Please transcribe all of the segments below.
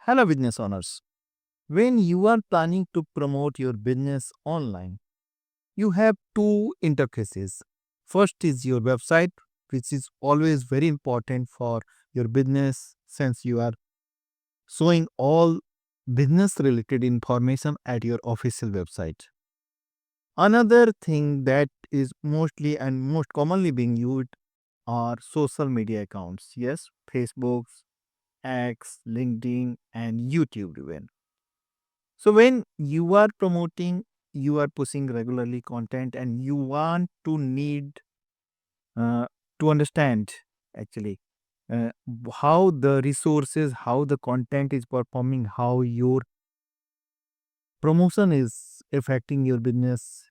Hello, business owners. When you are planning to promote your business online, you have two interfaces. First is your website, which is always very important for your business since you are showing all business related information at your official website. Another thing that is mostly and most commonly being used are social media accounts. Yes, Facebook, X, LinkedIn, and YouTube even. So when you are promoting, you are pushing regularly content, and you want to need uh, to understand actually how the resources, how the content is performing, how your promotion is affecting your business,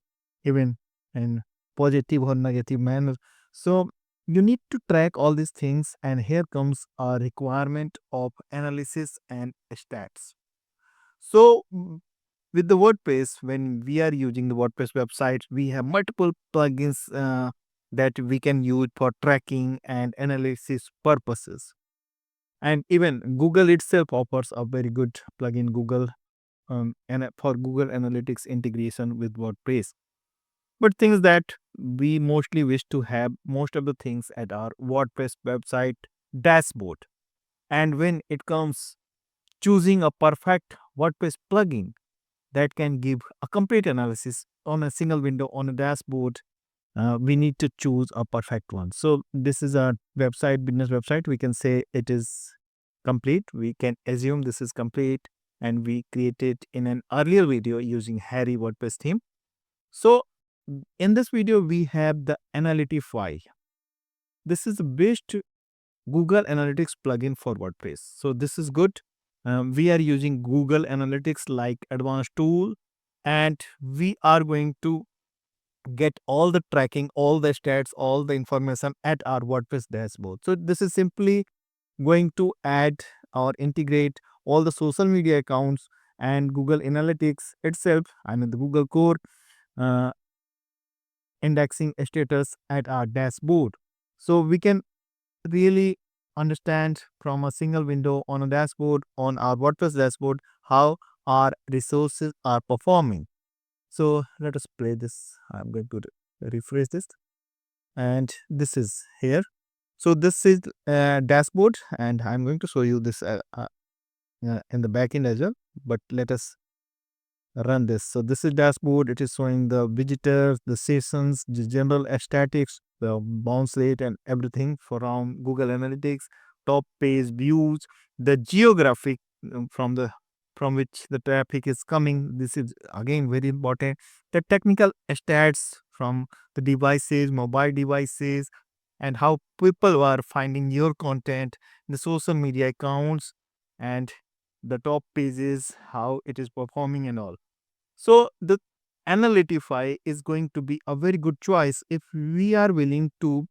even in positive or negative manner. So you need to track all these things, and here comes a requirement of analysis and stats. So with the WordPress, when we are using the WordPress website, we have multiple plugins that we can use for tracking and analysis purposes. And even Google itself offers a very good plugin, Google and for Google Analytics integration with WordPress. But things that we mostly wish to have most of the things at our WordPress website dashboard. And when it comes choosing a perfect WordPress plugin, that can give a complete analysis on a single window on a dashboard. We need to choose a perfect one. So this is a website, business website. We can say it is complete. We can assume this is complete, and we created in an earlier video using Harry WordPress theme. So in this video, we have the Analytify. This is the best Google Analytics plugin for WordPress. So this is good. We are using Google Analytics like advanced tool, and we are going to get all the tracking, all the stats, all the information at our WordPress dashboard. So this is simply going to add or integrate all the social media accounts and Google Analytics itself, I mean the Google core uh, indexing status at our dashboard. So we can really understand from a single window on a dashboard on our WordPress dashboard how our resources are performing. So let us play this. I'm going to refresh this, and this is here. So this is dashboard, and I'm going to show you this in the backend as well. But let us run this. So this is dashboard. It is showing the visitors, the sessions, the general statics, the bounce rate, and everything from Google Analytics, top page views, the geographic from which the traffic is coming. This is again very important. The technical stats from the devices, mobile devices, and how people are finding your content, the social media accounts, and the top pages, how it is performing and all. So the Analytify is going to be a very good choice if we are willing to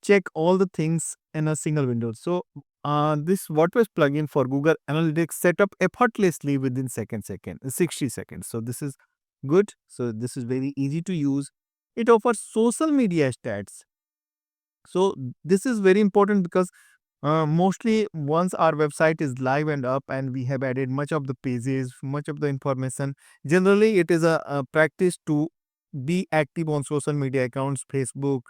check all the things in a single window. So this WordPress plugin for Google Analytics set up effortlessly within 60 seconds. So this is good. So this is very easy to use. It offers social media stats. So this is very important because mostly once our website is live and up and we have added much of the pages, much of the information, generally it is a practice to be active on social media accounts, Facebook,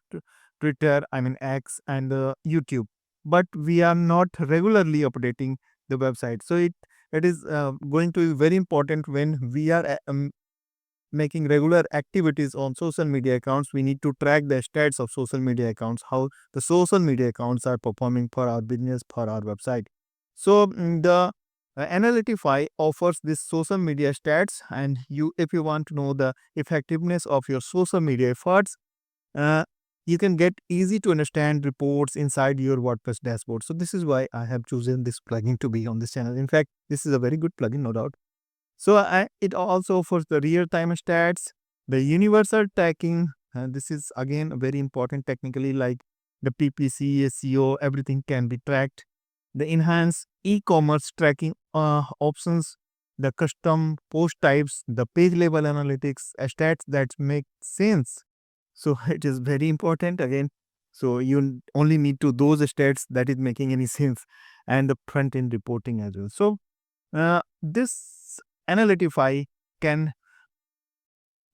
Twitter, I mean X, and YouTube. But we are not regularly updating the website. So it is going to be very important when we are making regular activities on social media accounts. We need to track the stats of social media accounts, how the social media accounts are performing for our business, for our website. So the Analytify offers this social media stats, and if you want to know the effectiveness of your social media efforts, uh, you can get easy to understand reports inside your WordPress dashboard. So this is why I have chosen this plugin to be on this channel. In fact, this is a very good plugin, no doubt. So it also offers the real-time stats, the universal tracking. This is again very important technically, like the PPC, SEO, everything can be tracked. The enhanced e-commerce tracking options, the custom post types, the page level analytics, stats that make sense. So it is very important again. So you only need to those stats that is making any sense, and the front end reporting as well. So This Analytify can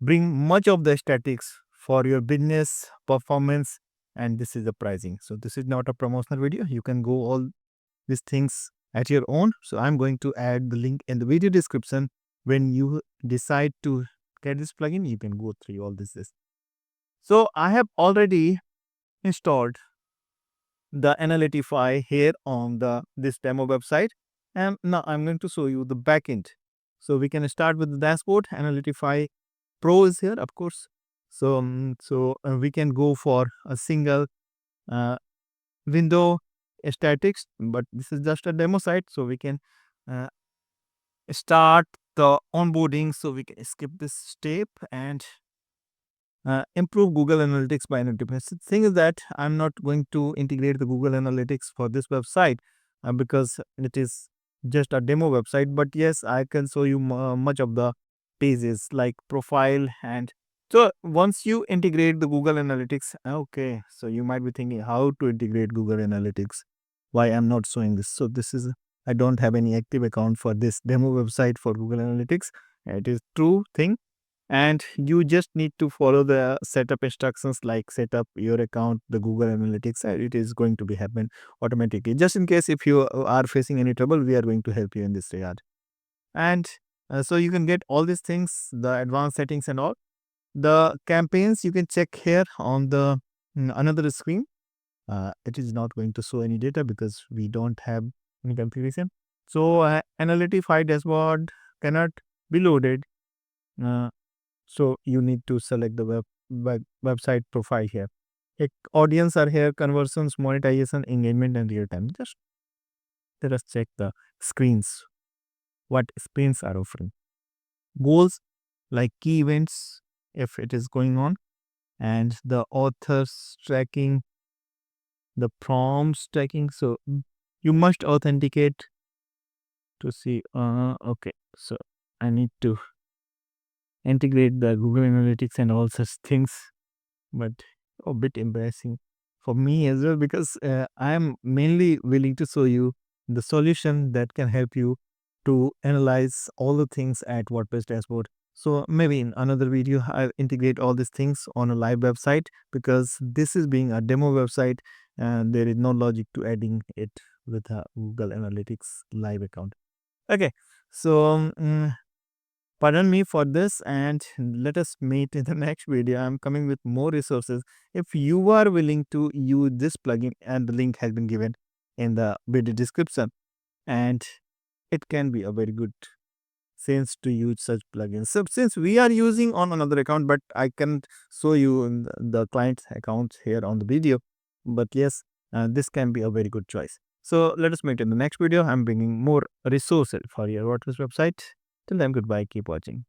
bring much of the statics for your business performance, and this is the pricing. So this is not a promotional video. You can go all these things at your own. So I'm going to add the link in the video description. When you decide to get this plugin, you can go through all this. So I have already installed the Analytify here on this demo website, and now I'm going to show you the backend. So we can start with the dashboard. Analytify Pro is here, of course. So we can go for a single uh, window statics, but this is just a demo site, so we can uh, start the onboarding. So we can skip this step and improve Google Analytics by Analytics. The thing is that I'm not going to integrate the Google Analytics for this website because it is just a demo website. But yes, I can show you much of the pages like profile. And so once you integrate the Google Analytics, okay, so you might be thinking how to integrate Google Analytics. Why I'm not showing this? So this is, I don't have any active account for this demo website for Google Analytics. It is true thing, and you just need to follow the setup instructions like set up your account, the Google Analytics, and it is going to be happen automatically. Just in case if you are facing any trouble, we are going to help you in this regard. And so you can get all these things, the advanced settings and all. The campaigns you can check here on the another screen. It is not going to show any data because we don't have any configuration. So Analytify dashboard cannot be loaded. So you need to select the website profile here. Audience are here, conversions, monetization, engagement, and real time. Just let us check the screens. What screens are offering? Goals like key events, if it is going on, and the authors tracking, the prompts tracking. So you must authenticate to see. Okay, so I need to integrate the Google Analytics and all such things, but a bit embarrassing for me as well because I am mainly willing to show you the solution that can help you to analyze all the things at WordPress dashboard. So maybe in another video, I'll integrate all these things on a live website because this is being a demo website and there is no logic to adding it with a Google Analytics live account. Okay, so pardon me for this, and let us meet in the next video. I'm coming with more resources. If you are willing to use this plugin, and the link has been given in the video description, and it can be a very good sense to use such plugins. So since we are using on another account, but I can show you in the client's account here on the video. But yes, this can be a very good choice. So let us meet in the next video. I'm bringing more resources for your WordPress website. Till then, goodbye. Keep watching.